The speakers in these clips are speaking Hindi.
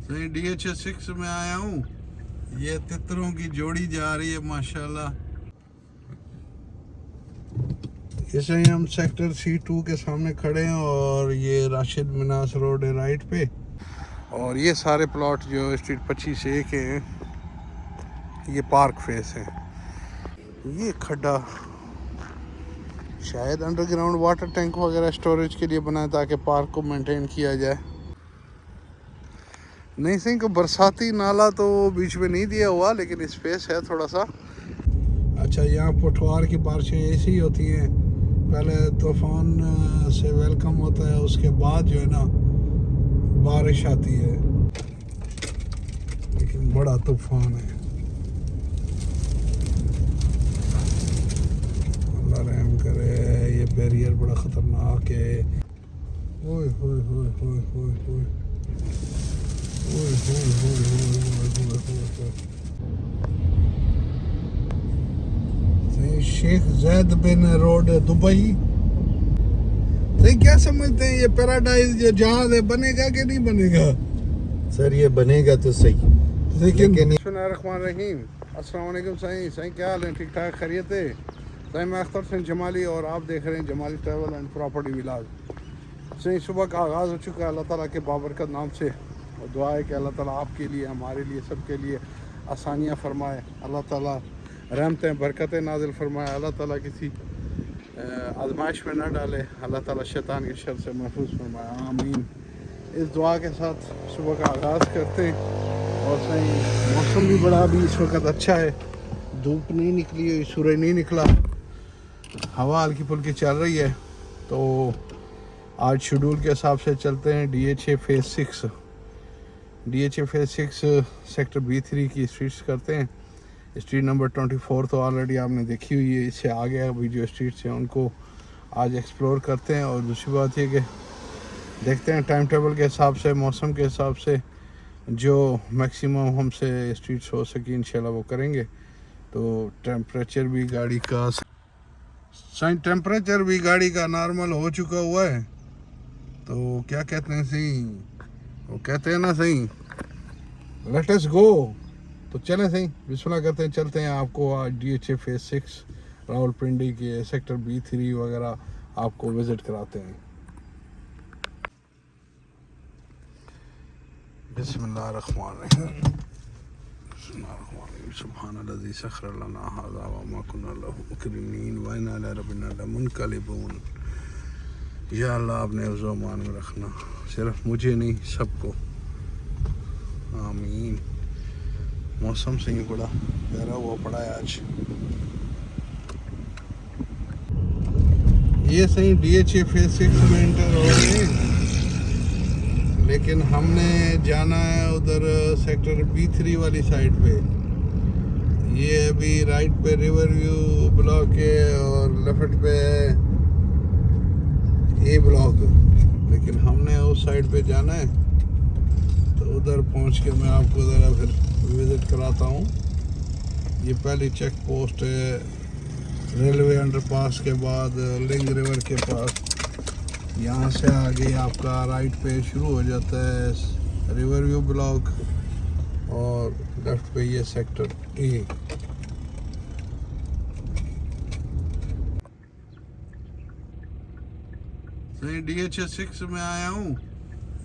सही DH6 में आया हूँ। ये तितरों की जोड़ी जा रही है माशाल्लाह। इसे हम सेक्टर C2 के सामने खड़े हैं और ये राशिद मिनास रोड है राइट पे। और ये सारे प्लॉट जो स्ट्रीट 25A के हैं ये पार्क फेस है। ये खड्डा शायद अंडरग्राउंड वाटर टैंक वगैरह स्टोरेज के लिए बना है ताकि पार्क को मेंटेन किया जाए। नहीं सिंह को बरसाती नाला तो बीच में नहीं दिया हुआ लेकिन स्पेस है थोड़ा सा। अच्छा, यहाँ पठवार की बारिशें ऐसी ही होती हैं, पहले तूफान से वेलकम होता है, उसके बाद जो है ना बारिश आती है, लेकिन बड़ा तूफान है। अल्लाह रहम करे। ये बैरियर बड़ा ख़तरनाक है। ओए होए होए होए होए होए ओए होए होए होए होए होए। शेख जैद बिन रोड दुबई। तो क्या समझते हैं ये पैराडाइज जो जहाज है बनेगा कि नहीं बनेगा? सर ये बनेगा तो सही, लेकिन बिस्मिल्लाहिर्रहमानिर्रहीम। अस्सलाम वालेकुम साईं। साईं क्या हाल है? ठीक ठाक खैरियत है? साईं मैं अख्तर हुसैन जमाली और आप देख रहे हैं Jamali travel and property vlog. Sai सुबह का आगाज़ हो चुका है। अल्लाह ताला के बाबरकत नाम से और दुआ है कि अल्लाह ताला आपके लिए, हमारे लिए, सबके लिए आसानियाँ फरमाए। अल्लाह ताला रहमतें बरकतें नाजिल फरमाए। अल्लाह ताला किसी आजमाइश में न डाले। अल्लाह ताला शैतान के शर से महफूज फरमाए, आमीन। इस दुआ के साथ सुबह का आगाज़ करते हैं। और सही मौसम भी बड़ा अभी इस वक्त अच्छा है, धूप नहीं निकली है, सूरज नहीं निकला, हवा हल्की फुल्की चल रही है। तो आज शेड्यूल के हिसाब से चलते हैं DH phase 6। DH phase 6 sector B3 की स्ट्रीट्स करते हैं। स्ट्रीट नंबर 24 तो ऑलरेडी आपने देखी हुई है, इससे आगे अभी जो स्ट्रीट्स हैं उनको आज एक्सप्लोर करते हैं। और दूसरी बात ये कि देखते हैं टाइम टेबल के हिसाब से, मौसम के हिसाब से जो मैक्सिमम हमसे स्ट्रीट्स हो सकी इंशाल्लाह वो करेंगे। तो टेम्परेचर भी गाड़ी का नॉर्मल हो चुका हुआ है। तो क्या कहते हैं सही, वो कहते हैं ना सही, लेट अस गो। तो चलें सही, बिस्मिल्लाह करते हैं, चलते हैं। आपको आज DH फेज़ 6 रावलपिंडी के सेक्टर B3 वगैरह आपको विज़िट कराते हैं। बिस्मिल्लाहिर्रहमानिर्रहीम। सुब्हानल्लज़ी सख़्खर लना हाज़ा व मा कुन्ना लहू मुक़रिनीन व इन्ना इला रब्बिना लमुनक़लिबून। या अल्लाह आपने हिफ्ज़-ओ अमान में रखना, सिर्फ मुझे नहीं सबको, आमीन। मौसम से ही बड़ा प्यारा हुआ पड़ा है आज। ये सही DH फेज़ 6 में एंटर हो गए, लेकिन हमने जाना है उधर सेक्टर B3 वाली साइड पे। ये अभी राइट पे रिवर व्यू ब्लॉक है और लेफ्ट पे A ब्लॉक, लेकिन हमने उस साइड पे जाना है। तो उधर पहुंच के मैं आपको ज़रा फिर विज़िट कराता हूँ। ये पहली चेक पोस्ट है रेलवे अंडरपास के बाद लिंग रिवर के पास। यहाँ से आगे आपका राइट पे शुरू हो जाता है रिवर व्यू ब्लॉक और लेफ्ट पे ये सेक्टर A। सही DH6 में आया हूँ।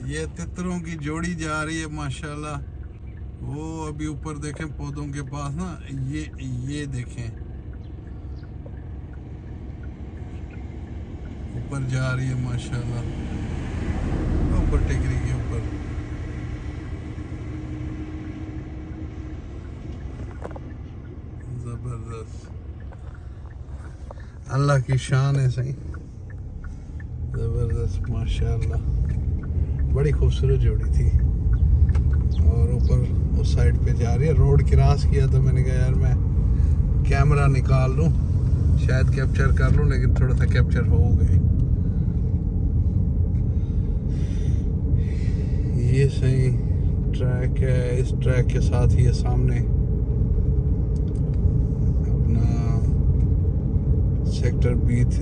ये तितरों की जोड़ी जा रही है माशाल्लाह। वो अभी ऊपर देखें पौधों के पास ना, ये देखें ऊपर जा रही है माशाल्लाह, ऊपर टेकरी के ऊपर। जबरदस्त, अल्लाह की शान है सही, जबरदस्त माशाल्लाह। बड़ी खूबसूरत जोड़ी थी। और ऊपर उस साइड पे जा रही है। रोड क्रॉस किया तो मैंने कहा यार मैं कैमरा निकाल लूँ, शायद कैप्चर कर लूँ, लेकिन थोड़ा सा कैप्चर हो गए। ये सही ट्रैक है। इस ट्रैक के साथ ही सामने अपना सेक्टर B3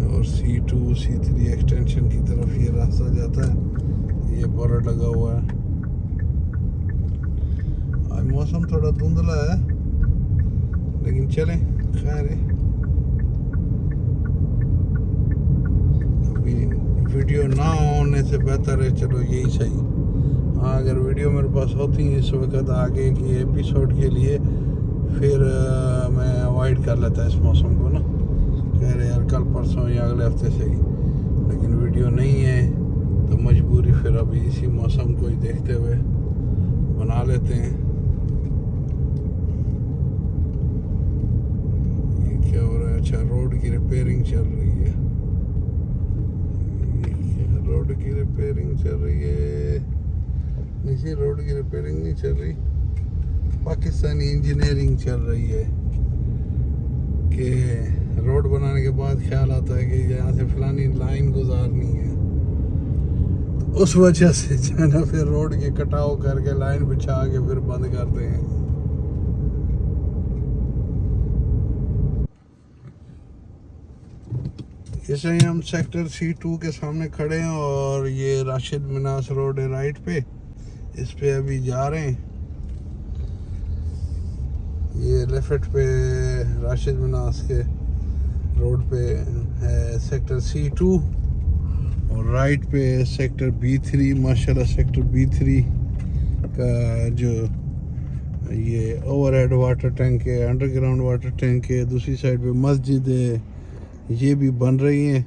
और C2 C3 एक्सटेंशन की तरफ ये रास्ता जाता है। ये बोर्ड लगा हुआ है। मौसम थोड़ा धुंधला है, लेकिन चलें, खैर है। अभी वीडियो ना होने से बेहतर है, चलो यही सही। हाँ, अगर वीडियो मेरे पास होती इस वक्त आगे की एपिसोड के लिए, फिर मैं अवॉइड कर लेता इस मौसम को ना, कह रहे यार कल परसों या अगले हफ्ते से ही, लेकिन वीडियो नहीं है तो मजबूरी फिर अभी इसी मौसम को ही देखते हुए बना लेते हैं। ये क्या हो रहा है? अच्छा, रोड की रिपेयरिंग चल रही है। रोड की रिपेयरिंग चल रही है, नहीं, रोड की रिपेयरिंग नहीं चल रही, पाकिस्तानी इंजीनियरिंग चल रही है कि रोड बनाने के बाद ख्याल आता है कि यहाँ से फलानी लाइन गुजारनी है, तो उस वजह से जो है ना फिर रोड के कटाव करके लाइन बिछा के फिर बंद करते हैं। इसे हम सेक्टर C2 के सामने खड़े हैं और ये राशिद मिनास रोड है राइट पे, इस पे अभी जा रहे हैं। ये लेफ्ट पे राशिद मिनास के रोड पे है सेक्टर C2 और राइट पे सेक्टर B3। माशाल्लाह सेक्टर B3 का जो ये ओवरहेड वाटर टैंक है, अंडरग्राउंड वाटर टैंक है, दूसरी साइड पे मस्जिद है, ये भी बन रही हैं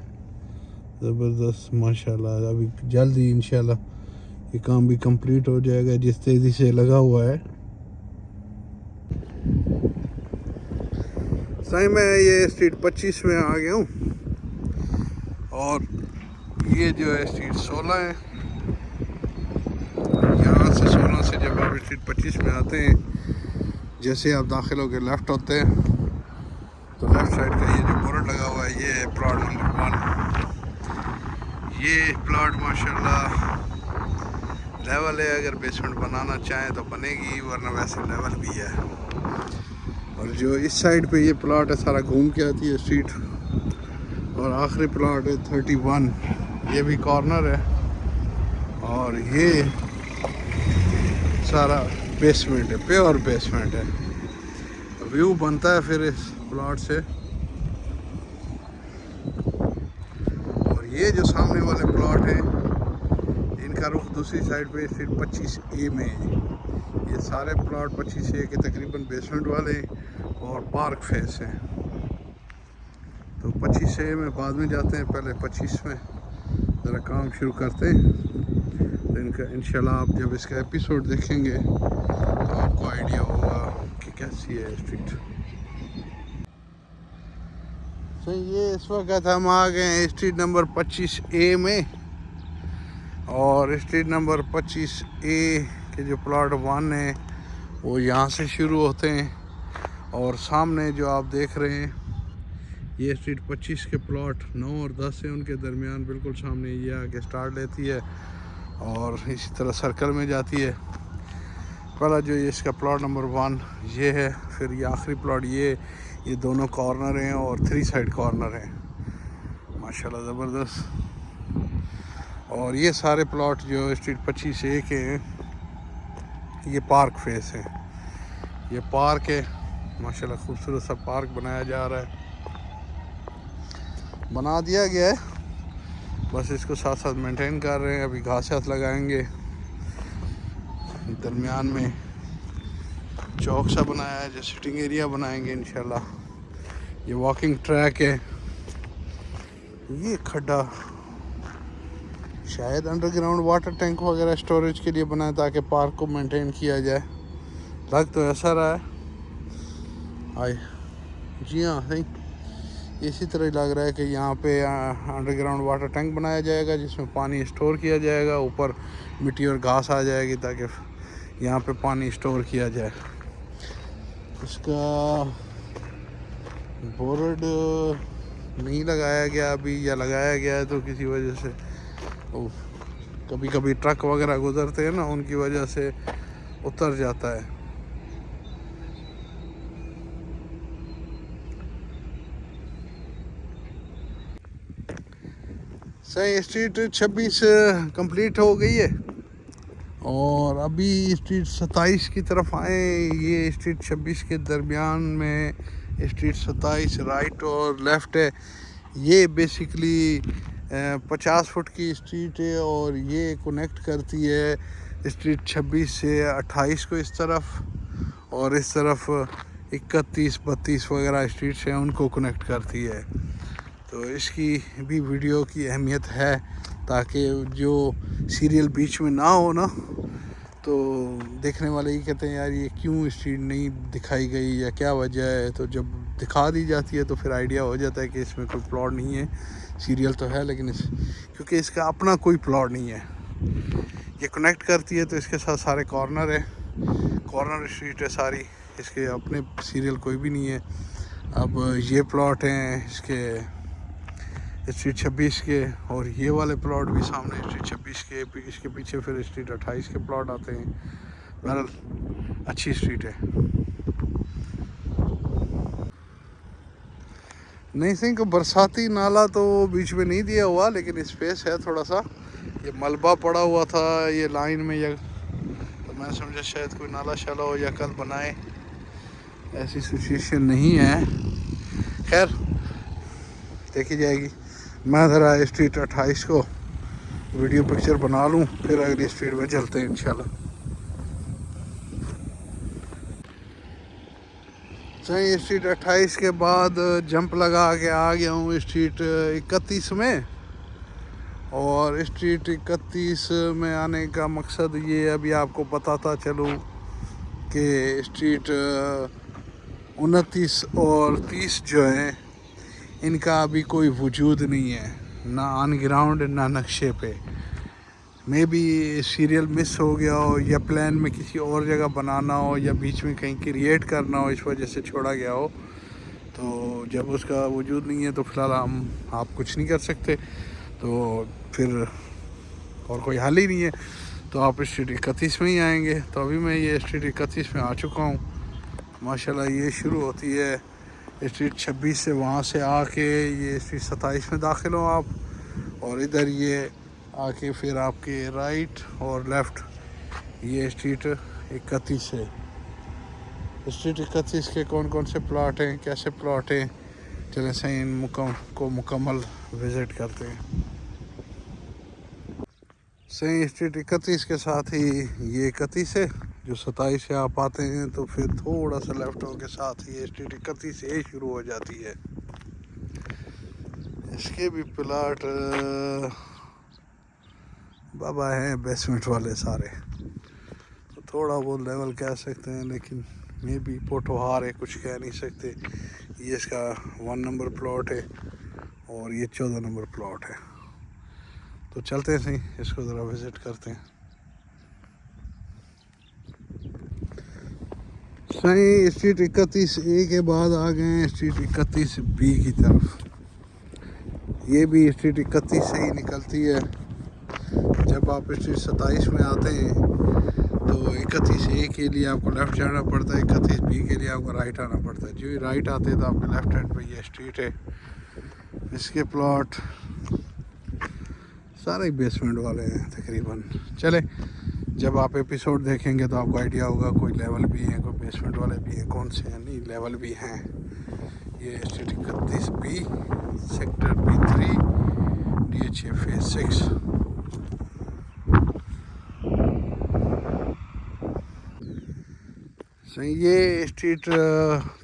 ज़बरदस्त माशाल्लाह। अभी जल्दी इंशाल्लाह ये काम भी कंप्लीट हो जाएगा जिस तेज़ी से लगा हुआ है। सही मैं ये स्ट्रीट 25 में आ गया हूँ और ये जो है स्ट्रीट 16 है। यहाँ से 16 से जब आप स्ट्रीट 25 में आते हैं, जैसे आप दाखिल होकर लेफ़्ट होते हैं तो लेफ़्ट साइड का ये जो बोर्ड लगा हुआ है, ये है प्लॉट नंबर 1। ये प्लॉट माशाल्लाह लेवल है, अगर बेसमेंट बनाना चाहें तो बनेगी, वरना वैसे लेवल भी है। और जो इस साइड पे ये प्लॉट है सारा घूम के आती है स्ट्रीट, और आखिरी प्लॉट है 31, ये भी कॉर्नर है और ये सारा बेसमेंट है, प्योर बेसमेंट है। व्यू बनता है फिर इस प्लॉट से। और ये जो सामने वाले प्लॉट हैं इनका रुख दूसरी साइड पे स्ट्रीट 25A में है। ये सारे प्लॉट 25A के तकरीबन बेसमेंट वाले और पार्क फेस हैं। तो 25A में बाद में जाते हैं, पहले 25 में ज़रा काम शुरू करते हैं। तो इनका इंशाल्लाह आप जब इसका एपिसोड देखेंगे तो आपको आइडिया होगा कि कैसी है स्ट्रीट। तो ये इस वक्त हम आ गए हैं स्ट्रीट नंबर 25A में, और स्ट्रीट नंबर 25A के जो प्लॉट 1 है वो यहाँ से शुरू होते हैं, और सामने जो आप देख रहे हैं ये स्ट्रीट 25 के प्लॉट 9 और 10 है, उनके दरमियान बिल्कुल सामने ये आके स्टार्ट लेती है और इसी तरह सर्कल में जाती है। पहला जो ये इसका प्लॉट नंबर 1 ये है, फिर ये आखिरी प्लॉट ये दोनों कॉर्नर हैं और 3 साइड कॉर्नर हैं माशाल्लाह ज़बरदस्त। और ये सारे प्लॉट जो स्ट्रीट 25A के हैं ये पार्क फेस है। ये पार्क है माशाल्लाह, खूबसूरत सा पार्क बनाया जा रहा है, बना दिया गया है, बस इसको साथ साथ मेंटेन कर रहे हैं। अभी घास लगाएंगे, दरमियान में चौक सा बनाया है जो सिटिंग एरिया बनाएंगे इंशाल्लाह। ये वॉकिंग ट्रैक है। ये खड्डा शायद अंडरग्राउंड वाटर टैंक वगैरह स्टोरेज के लिए बनाया ताकि पार्क को मेंटेन किया जाए, लग तो ऐसा रहा है। आए जी हाँ, सही इसी तरह लग रहा है कि यहाँ पे अंडरग्राउंड वाटर टैंक बनाया जाएगा जिसमें पानी स्टोर किया जाएगा, ऊपर मिट्टी और घास आ जाएगी ताकि यहाँ पे पानी स्टोर किया जाए। इसका बोर्ड नहीं लगाया गया अभी, या लगाया गया है तो किसी वजह से कभी कभी ट्रक वगैरह गुजरते हैं ना, उनकी वजह से उतर जाता है। सही स्ट्रीट 26 कंप्लीट हो गई है और अभी स्ट्रीट 27 की तरफ आए। ये स्ट्रीट 26 के दरमियान में स्ट्रीट 27 राइट और लेफ़्ट है। ये बेसिकली 50 फुट की स्ट्रीट है और ये कनेक्ट करती है स्ट्रीट 26 से 28 को इस तरफ, और इस तरफ 31, 32 वगैरह स्ट्रीट्स हैं उनको कनेक्ट करती है। तो इसकी भी वीडियो की अहमियत है ताकि जो सीरियल बीच में ना हो ना, तो देखने वाले ही कहते हैं यार ये क्यों स्ट्रीट नहीं दिखाई गई या क्या वजह है। तो जब दिखा दी जाती है तो फिर आइडिया हो जाता है कि इसमें कोई प्लॉट नहीं है। सीरियल तो है लेकिन क्योंकि इसका अपना कोई प्लॉट नहीं है, ये कनेक्ट करती है तो इसके साथ सारे कॉर्नर है, कॉर्नर स्ट्रीट है सारी, इसके अपने सीरियल कोई भी नहीं है। अब ये प्लॉट हैं इसके स्ट्रीट 26 के, और ये वाले प्लॉट भी सामने स्ट्रीट 26 के, इसके पीछे फिर स्ट्रीट 28 के प्लॉट आते हैं। बहरहाल अच्छी स्ट्रीट है। नहीं सिंह को बरसाती नाला तो बीच में नहीं दिया हुआ, लेकिन स्पेस है थोड़ा सा। ये मलबा पड़ा हुआ था ये लाइन में, या तो मैं समझा शायद कोई नाला शाला हो या कल बनाए, ऐसी सिचुएशन नहीं है। खैर देखी जाएगी। मैं ज़रा स्ट्रीट 28 को वीडियो पिक्चर बना लूँ, फिर अगली स्ट्रीट में चलते हैं इंशाल्लाह। सही स्ट्रीट 28 के बाद जंप लगा के आ गया हूँ स्ट्रीट 31 में। और स्ट्रीट 31 में आने का मकसद ये अभी आपको बताता चलूँ कि स्ट्रीट 29 और 30 जो हैं इनका अभी कोई वजूद नहीं है, ना ऑन ग्राउंड ना नक्शे पे। मे बी सीरियल मिस हो गया हो या प्लान में किसी और जगह बनाना हो या बीच में कहीं क्रिएट करना हो, इस वजह से छोड़ा गया हो। तो जब उसका वजूद नहीं है तो फ़िलहाल आप कुछ नहीं कर सकते, तो फिर और कोई हल ही नहीं है। तो आप स्ट्रीट 31 में ही आएंगे। तो अभी मैं ये स्ट्रीट 31 में आ चुका हूँ माशाल्लाह। ये शुरू होती है स्ट्रीट 26 से, वहाँ से आके ये स्ट्रीट 27 में दाखिल हो आप, और इधर ये आके फिर आपके राइट और लेफ़्ट ये स्ट्रीट 31 है। स्ट्रीट 31 के कौन कौन से प्लॉट हैं, कैसे प्लॉट हैं, चलें सही इन को मुकम्मल विज़िट करते हैं। सही स्ट्रीट 31 के साथ ही ये 31 है। जो 27 से आप आते हैं तो फिर थोड़ा सा लेफ्टों के साथ ही स्ट्रीट 31 से शुरू हो जाती है। इसके भी प्लाट बाबा हैं बेसमेंट वाले सारे, तो थोड़ा बहुत लेवल कह सकते हैं, लेकिन मे बी पोटोहार है, कुछ कह नहीं सकते। ये इसका 1 नंबर प्लॉट है और ये 14 नंबर प्लॉट है। तो चलते हैं सही, इसको ज़रा विज़िट करते हैं। सही स्ट्रीट 31A के बाद आ गए हैं स्ट्रीट 31B की तरफ। ये भी स्ट्रीट 31 से ही निकलती है। जब आप स्ट्रीट 27 में आते हैं तो 31A के लिए आपको लेफ़्ट जाना पड़ता है, 31B के लिए आपको राइट आना पड़ता है। जो ही राइट आते हैं तो आपके लेफ़्ट हैंड पे ये स्ट्रीट है। इसके प्लॉट सारे बेसमेंट वाले हैं तकरीबन। चले जब आप एपिसोड देखेंगे तो आपको आइडिया होगा, कोई लेवल भी हैं, कोई बेसमेंट वाले भी हैं, कौन से हैं, नहीं लेवल भी हैं। ये street 31B sector B3 DHA phase 6। सही ये स्ट्रीट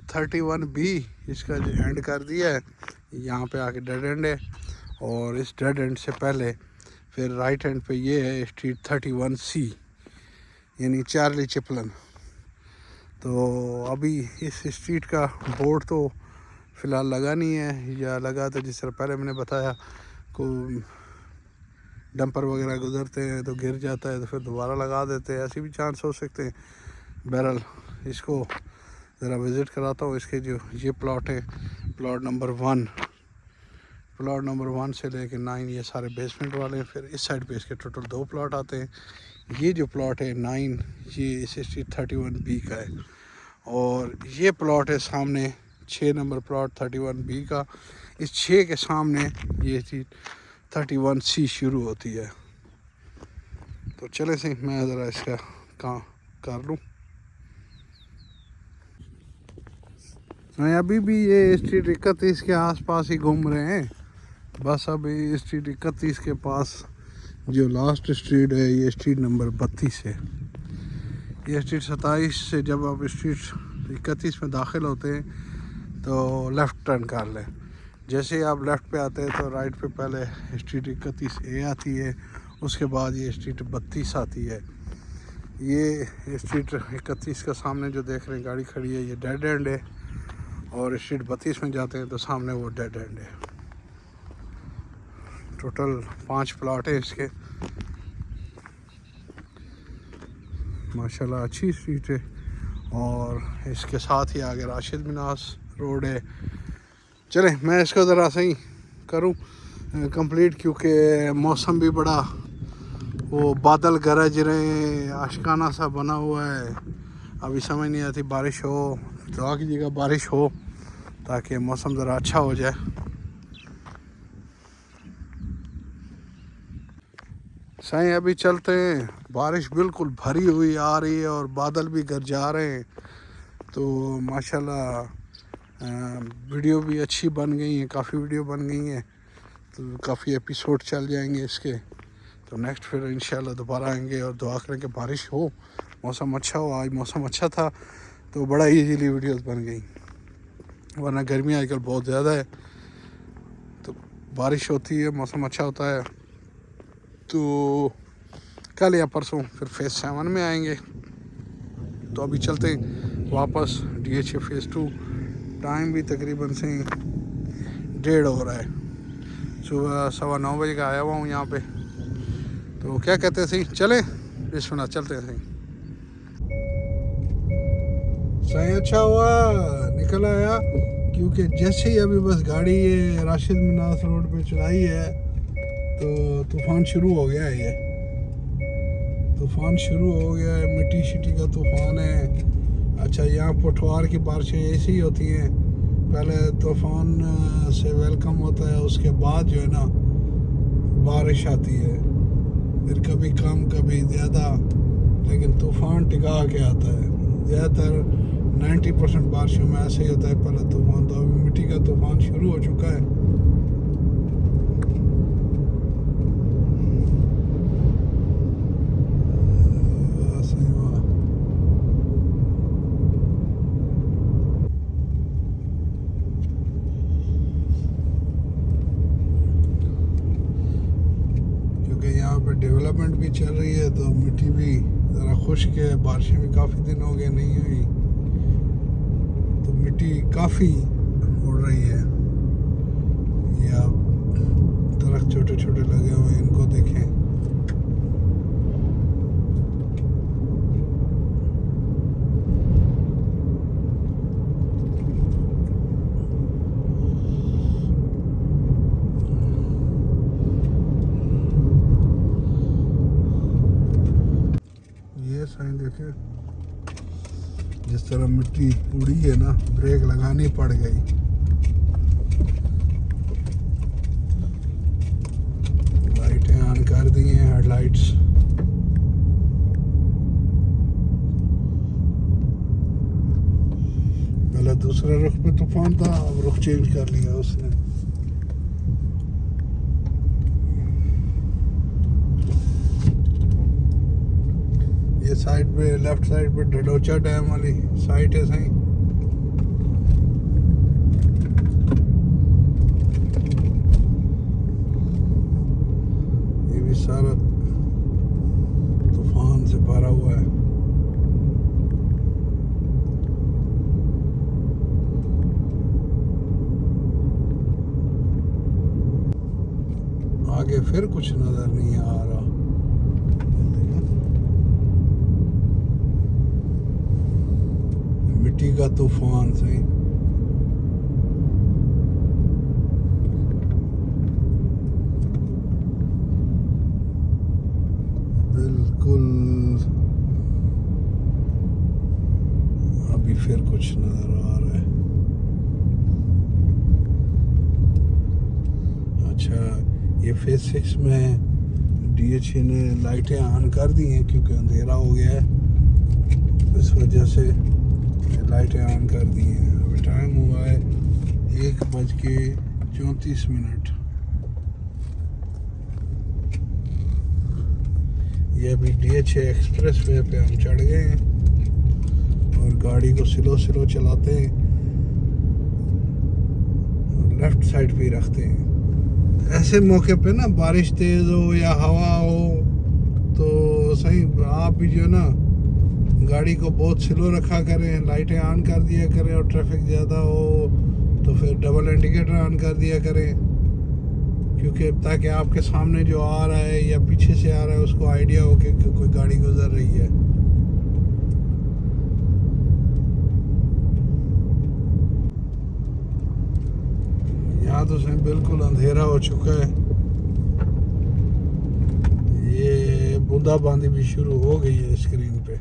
31B इसका जो एंड कर दिया है, यहाँ पे आके डेड एंड है, और इस डेड एंड से पहले फिर राइट हैंड पे ये है स्ट्रीट 31C यानी चार्ली चिपलन। तो अभी इस स्ट्रीट का बोर्ड तो फ़िलहाल लगा नहीं है, या लगा तो जिस तरह पहले मैंने बताया को डंपर वगैरह गुजरते हैं तो गिर जाता है तो फिर दोबारा लगा देते हैं, ऐसे भी चांस हो सकते हैं। बहरहाल इसको ज़रा विज़िट कराता हूँ। इसके जो ये प्लॉट है प्लॉट नंबर 1, प्लॉट नंबर 1 से लेके 9 ये सारे बेसमेंट वाले हैं। फिर इस साइड पे इसके टोटल 2 प्लॉट आते हैं। ये जो प्लॉट है 9 ये इस स्ट्रीट 31B का है, और ये प्लॉट है सामने 6 नंबर प्लॉट 31B का। इस 6 के सामने ये स्ट्रीट 31C शुरू होती है। तो चले सही मैं ज़रा इसका काम कर लूँ। मैं अभी भी ये स्ट्रीट 31 के आसपास ही घूम रहे हैं। बस अभी स्ट्रीट 31 के पास जो लास्ट स्ट्रीट है ये स्ट्रीट नंबर 32 है। ये स्ट्रीट 27 से जब आप स्ट्रीट 31 में दाखिल होते हैं तो लेफ़्ट टर्न कर लें। जैसे ही आप लेफ़्ट पे आते हैं तो राइट पे पहले स्ट्रीट 31 ए आती है, उसके बाद ये स्ट्रीट 32 आती है। ये स्ट्रीट 31 का सामने जो देख रहे हैं गाड़ी खड़ी है ये डेड एंड है, और स्ट्रीट 32 में जाते हैं तो सामने वो डेड एंड है। टोटल 5 प्लॉट है इसके। माशाल्लाह अच्छी स्ट्रीट है, और इसके साथ ही आगे राशिद मिनास रोड है। चले मैं इसको ज़रा सही करूं कंप्लीट, क्योंकि मौसम भी बड़ा वो बादल गरज रहे, आशिकाना सा बना हुआ है। अभी समझ नहीं आती बारिश हो, दुआ कीजिएगा बारिश हो ताकि मौसम ज़रा अच्छा हो जाए। सही अभी चलते हैं, बारिश बिल्कुल भरी हुई आ रही है और बादल भी गरजा रहे हैं। तो माशाल्लाह वीडियो भी अच्छी बन गई है, काफ़ी वीडियो बन गई हैं, तो काफ़ी एपिसोड चल जाएंगे इसके। तो नेक्स्ट फिर इंशाल्लाह दोबारा आएंगे और दुआ करें कि बारिश हो, मौसम अच्छा हो। आज मौसम अच्छा था तो बड़ा इजीली वीडियोस बन गई, वरना गर्मी आजकल बहुत ज़्यादा है। तो बारिश होती है, मौसम अच्छा होता है, तो कल या परसों फिर फेज़ 7 में आएंगे। तो अभी चलते हैं वापस DHA फेज़ 2। टाइम भी तकरीबन से 1:30 हो रहा है। सुबह 9:15 बजे का आया हुआ हूँ यहाँ पे। तो क्या कहते हैं सही चले बिस्मिल्लाह चलते हैं सही। अच्छा हुआ निकल आया, क्योंकि जैसे ही अभी बस गाड़ी ये राशिद मिनास रोड पे चलाई है तो तूफ़ान शुरू हो गया है। ये तूफ़ान शुरू हो गया है, मिट्टी शिट्टी का तूफ़ान है। अच्छा यहाँ पठवार की बारिशें ऐसी ही होती हैं, पहले तूफ़ान से वेलकम होता है, उसके बाद जो है ना बारिश आती है, फिर कभी कम कभी ज़्यादा, लेकिन तूफ़ान टिका के आता है। ज़्यादातर 90% बारिशों में ऐसे ही होता है पहले तूफ़ान। तो अभी मिट्टी का तूफ़ान शुरू हो चुका है। डेवलपमेंट भी चल रही है तो मिट्टी भी ज़रा खुश्क है, बारिशें भी काफ़ी दिन हो गए नहीं हुई, तो मिट्टी काफ़ी उड़ रही है। ये आप दरख्त छोटे छोटे लगे हुए हैं, इनको देखें। साइन देखे जिस तरह मिट्टी उड़ी है ना, ब्रेक लगानी पड़ गई। लाइटें ऑन कर दी हैं, हेडलाइट्स। पहले दूसरे रुख पे तूफान था, अब रुख चेंज कर लिया उसने। ये साइड पे लेफ्ट साइड पे डडोचा डैम वाली साइट है सही। ये भी सारा तूफान से भरा हुआ है। आगे फिर कुछ नजर नहीं आ रहा। मिट्टी का तूफान सही। बिल्कुल अभी फिर कुछ नजर आ रहा है। अच्छा ये फेज 6 में DHA ने लाइटें ऑन कर दी हैं क्योंकि अंधेरा हो गया है, इस वजह से लाइटें ऑन कर दी हैं। अभी टाइम हुआ है 1:34। ये अभी DHA एक्सप्रेस वे पे हम चढ़ गए हैं और गाड़ी को स्लो स्लो चलाते हैं और लेफ्ट साइड पे ही रखते हैं। ऐसे मौके पे ना बारिश तेज़ हो या हवा हो तो सही आप भी जो ना गाड़ी को बहुत स्लो रखा करें, लाइटें ऑन कर दिया करें और ट्रैफिक ज़्यादा हो तो फिर डबल इंडिकेटर ऑन कर दिया करें, क्योंकि ताकि आपके सामने जो आ रहा है या पीछे से आ रहा है उसको आइडिया हो कि कोई गाड़ी गुजर रही है। यहाँ तो सही बिल्कुल अंधेरा हो चुका है, ये बूंदाबांदी भी शुरू हो गई है स्क्रीन पे,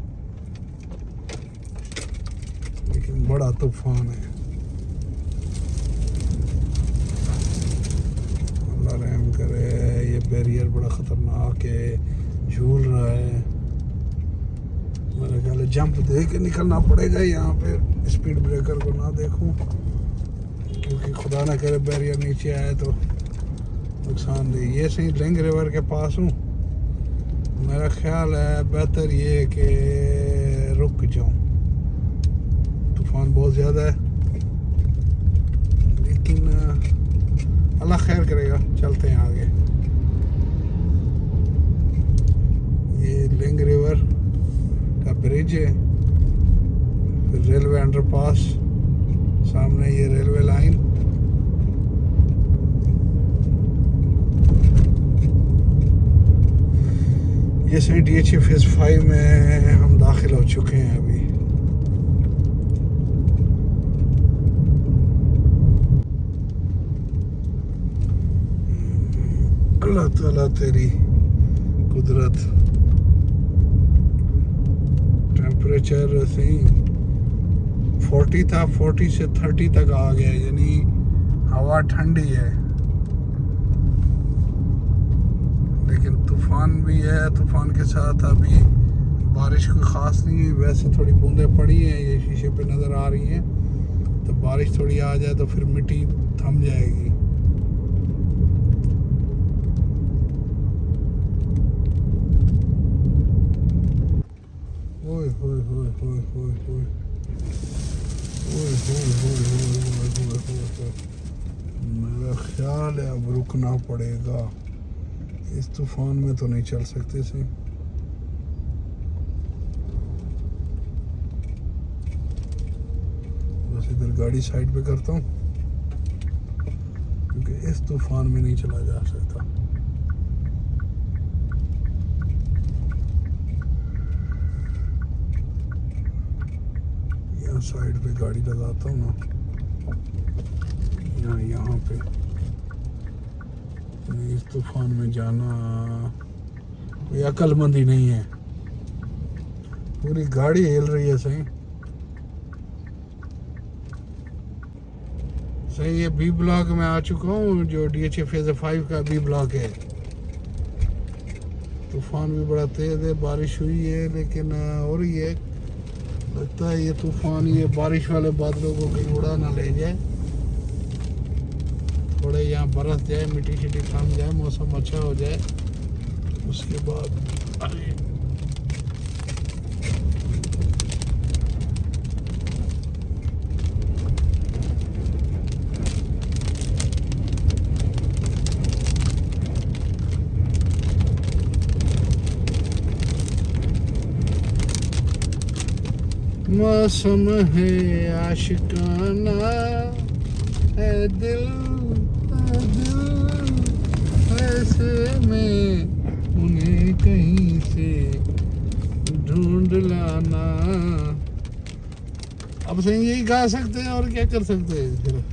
लेकिन बड़ा तूफान है। अल्लाह रहम करे। ये बैरियर बड़ा ख़तरनाक है, झूल रहा है। मेरे ख्याल है जंप दे के निकलना पड़ेगा यहाँ पे, स्पीड ब्रेकर को ना देखूं क्योंकि खुदा ना करे बैरियर नीचे आए तो नुकसान दे। ये सही लिंग रिवर के पास हूँ, मेरा ख्याल है बेहतर ये कि रुक जाऊँ, तूफान बहुत ज़्यादा है, लेकिन अल्लाह खैर करेगा, चलते हैं आगे। ये लिंग रिवर का ब्रिज है, फिर रेलवे अंडरपास, सामने ये रेलवे लाइन। ये सही DHA फेज़ 5 में हम दाखिल हो चुके हैं अभी। अल्लाह ताला तेरी कुदरत। टेम्परेचर सही 40 था, 40 से 30 तक आ गया, यानी हवा ठंडी है, लेकिन तूफान भी है। तूफान के साथ अभी बारिश कोई ख़ास नहीं है, वैसे थोड़ी बूंदें पड़ी हैं, ये शीशे पे नज़र आ रही हैं, तो बारिश थोड़ी आ जाए तो फिर मिट्टी थम जाएगी। ओए होए होए होए होए होए मेरा ख्याल है अब रुकना पड़ेगा, इस तूफान में तो नहीं चल सकते सही। बस इधर गाड़ी साइड पे करता हूँ क्योंकि इस तूफान में नहीं चला जा सकता। साइड पे गाड़ी लगाता हूँ ना, यहाँ पे इस तूफान में जाना कोई अक्लमंदी नहीं है। पूरी गाड़ी हिल रही है सही। सही ये B ब्लॉक में आ चुका हूँ, जो DHA फेज़ 5 का B ब्लॉक है। तूफान भी बड़ा तेज़ है, बारिश हुई है लेकिन हो रही है, लगता है ये तूफान ये बारिश वाले बादलों को कहीं उड़ा ना ले जाए, थोड़े यहाँ बरस जाए, मिट्टी शिट्टी थम जाए, मौसम अच्छा हो जाए, उसके बाद आगे। मौसम है आशिकाना, है दिल ऐसे में उन्हें कहीं से ढूंढ लाना। अब सही यही गा सकते हैं और क्या कर सकते हैं फिर।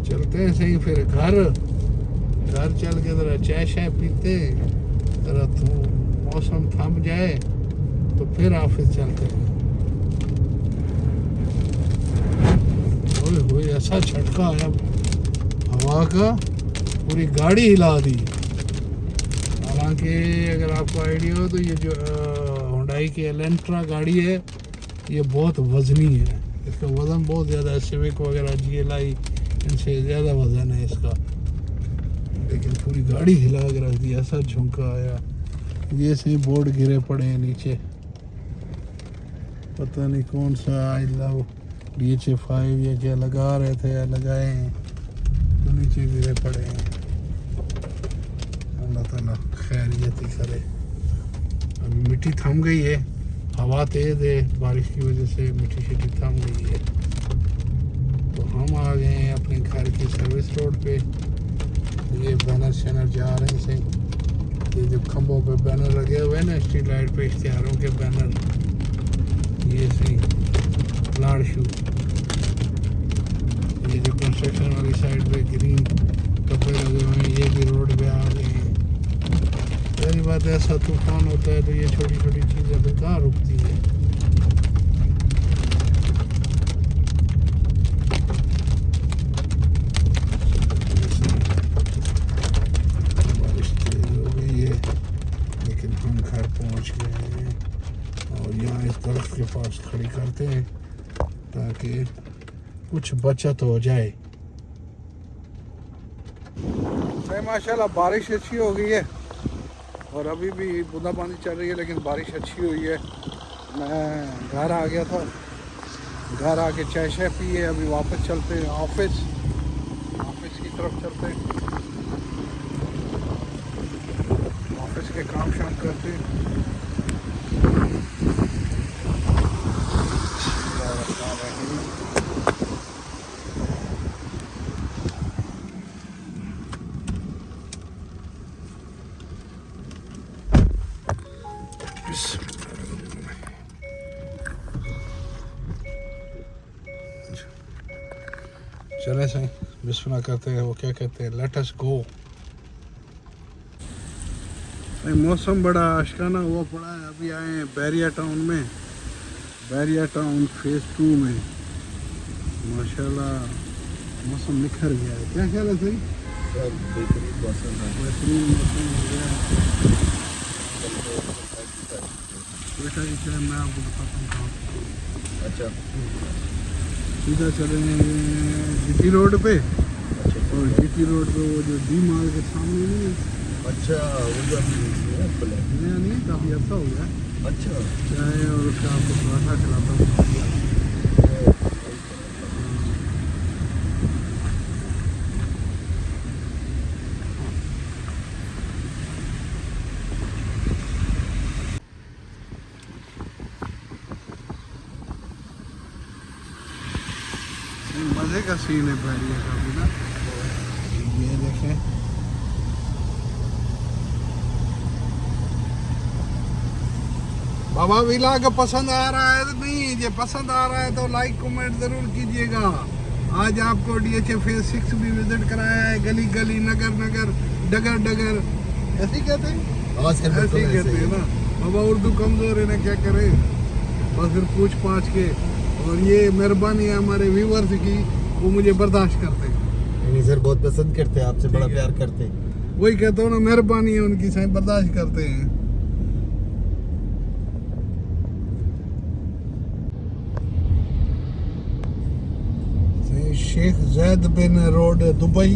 चलते हैं सही फिर घर चल के जरा चाय शाय पीते, जरा मौसम थम जाए तो फिर ऑफिस चलते हैं। ओए होए, ऐसा झटका आया हवा का, पूरी गाड़ी हिला दी। हालांकि अगर आपको आइडिया हो तो ये जो हुंडई की एलेंट्रा गाड़ी है ये बहुत वजनी है, इसका वज़न बहुत ज़्यादा है। सिविक वगैरह GLI इनसे ज़्यादा वज़न है इसका, लेकिन पूरी गाड़ी हिला के रख दी, ऐसा झोंका आया। ये सही बोर्ड गिरे पड़े हैं नीचे, पता नहीं कौन सा आई लव DHA5 या क्या लगा रहे थे या लगाए हैं, तो नीचे गिरे पड़े हैं। अल्लाह ताला खैरियत ही करे। अभी मिट्टी थम गई है, हवा तेज़ है, बारिश की वजह से मिट्टी शिट्टी थम गई है। तो हम आ गए हैं अपने घर की सर्विस रोड पे। ये बैनर शैनर जा रहे हैं से, ये जो खंभों पे बैनर लगे हुए हैं ना, स्ट्रीट लाइट पे इश्तिहारों के बैनर, ये सही प्लाट शू। ये जो कंस्ट्रक्शन वाली साइड पे ग्रीन कपड़े लगे हुए हैं, ये भी रोड पे आ गए हैं। पहली बात, ऐसा तूफान होता है तो ये छोटी छोटी चीज़ें फिर कहाँ रुकती है। बारिश तेज हो गई है, लेकिन हम घर पहुंच गए हैं और यहाँ इस दरख्त के पास खड़ी करते हैं ताकि कुछ बचत हो जाए। माशाल्लाह बारिश अच्छी हो गई है और अभी भी बूंदाबांदी चल रही है, लेकिन बारिश अच्छी हुई है। मैं घर आ गया था, घर आके चाय शाय पिए, अभी वापस चलते हैं ऑफिस की तरफ चलते हैं, ऑफिस के काम शाम करते हैं। चले सही बिस्मिल्लाह करते हैं। वो क्या कहते हैं, लेट अस गो। मौसम बड़ा आशिकाना हुआ पड़ा है। अभी आए हैं बैरिया टाउन में, बैरिया टाउन फेज़ 2 में। माशाल्लाह मौसम निखर गया है। क्या ख्याल है सही? बेहतरीन मौसम हो गया है। बेटा ये मैं आपको बताता हूँ। अच्छा, सीधा चले GT रोड पे, और GT रोड पे वो जो डी मार्ट के सामने नहीं है। अच्छा, वो जो नया नहीं, काफ़ी अच्छा हो गया। अच्छा, चाय और उसका आपको पराठा खिलाता हूँ। मज़े का सीन है बैरिया का भी ना। ये देखें, बाबा व्लॉग पसंद आ रहा है तो नहीं, ये पसंद आ रहा है तो लाइक कमेंट ज़रूर कीजिएगा। आज आपको DHA फेज़ 6 भी विजिट कराया है, गली गली नगर नगर डगर डगर, ऐसे ही कहते हैं, ऐसे ही कहते हैं ना। बाबा उर्दू कमज़ोर है ना, क्या करे, बस फिर पूछ पाछ के। और ये मेहरबानी है हमारे व्यूवर्स की, वो मुझे बर्दाश्त करते हैं। नहीं सर, बहुत पसंद करते हैं, आपसे बड़ा प्यार करते हैं। वही कहता हूँ ना, मेहरबानी है उनकी, सही बर्दाश्त करते हैं। शेख जैद बिन रोड दुबई,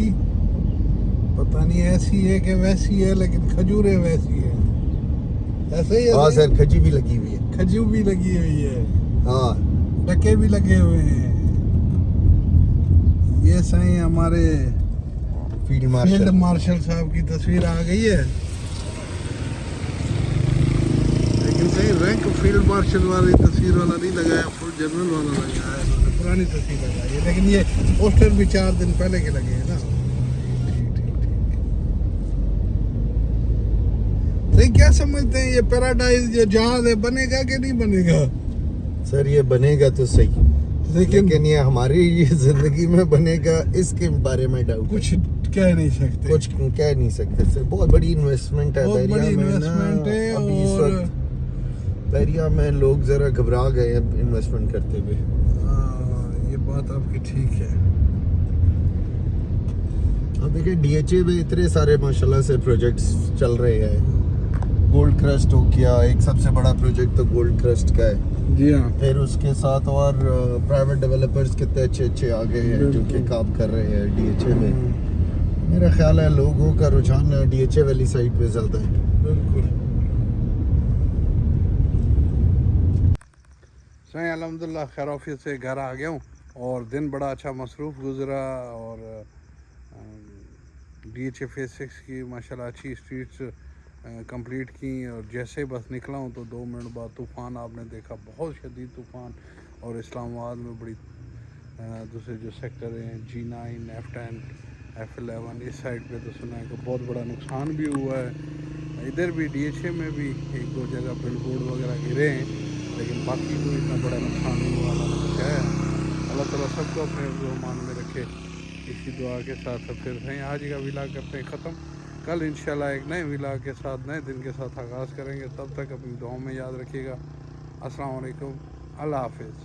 पता नहीं ऐसी है कि वैसी है, लेकिन खजूरें वैसी है, ऐसे ही है। हाँ सर, खजू भी लगी हुई है। खजू भी लगी हुई है, हाँ, डके भी लगे हुए हैं। ये सही हमारे फील्ड मार्शल साहब की तस्वीर आ गई है, लेकिन सही रैंक फील्ड मार्शल वाली तस्वीर वाला नहीं लगाया, फुल जनरल वाला लगाया है, पुरानी तस्वीर लगाई है। लेकिन ये पोस्टर भी 4 दिन पहले के लगे हैं ना। सही, क्या समझते हैं ये पैराडाइज जो जहाज है, बनेगा कि नहीं बनेगा? सर ये बनेगा तो सही, लेकिन ये हमारी ये जिंदगी में बनेगा, इसके बारे में डाउट, कुछ कह नहीं सकते, कुछ कह नहीं सकते सर। बहुत बड़ी इन्वेस्टमेंट है, बहुत बड़ी इन्वेस्टमेंट है। अभी इस और वक्त बैरिया में लोग ज़रा घबरा गए हैं इन्वेस्टमेंट करते हुए। ये बात आपकी ठीक है। अब देखिए DHA में इतने सारे माशाल्लाह से प्रोजेक्ट्स चल रहे हैं। गोल्ड क्रस्ट हो गया, एक सबसे बड़ा प्रोजेक्ट तो गोल्ड क्रस्ट का है। जी हाँ, फिर उसके साथ और प्राइवेट डेवलपर्स कितने अच्छे अच्छे आ गए हैं जो कि काम कर रहे हैं DHA में। मेरा ख्याल है लोगों का रुझान DHA वाली साइड पे ज़्यादा है। बिल्कुल सही। अल्हम्दुलिल्लाह खैर ऑफिस से घर आ गया हूँ और दिन बड़ा अच्छा मसरूफ़ गुज़रा और DHA फेज़ 6 की माशाल्लाह अच्छी स्ट्रीट्स कंप्लीट की। और जैसे ही बस निकला हूँ तो 2 मिनट बाद तूफ़ान आपने देखा, बहुत शदीद तूफ़ान। और इस्लामाबाद में बड़ी दूसरे जो सेक्टर हैं G9, F10, F11 इस साइड पे तो सुना है कि बहुत बड़ा नुकसान भी हुआ है। इधर भी DHA में भी 1-2 जगह बिलबोर्ड वगैरह गिरे हैं, लेकिन बाकी कोई इतना बड़ा नुकसान नहीं हुआ। अल्लाह ने बचाया। अल्लाह ताला सबको अपने मान में रखे, इसी दुआ के साथ फिर हैं आज का व्लॉग करते हैं ख़त्म। कल इंशाल्लाह एक नए व्लॉग के साथ, नए दिन के साथ आगाज़ करेंगे। तब तक अपनी दुआओं में याद रखिएगा। अस्सलाम वालेकुम, अल्लाह हाफिज़।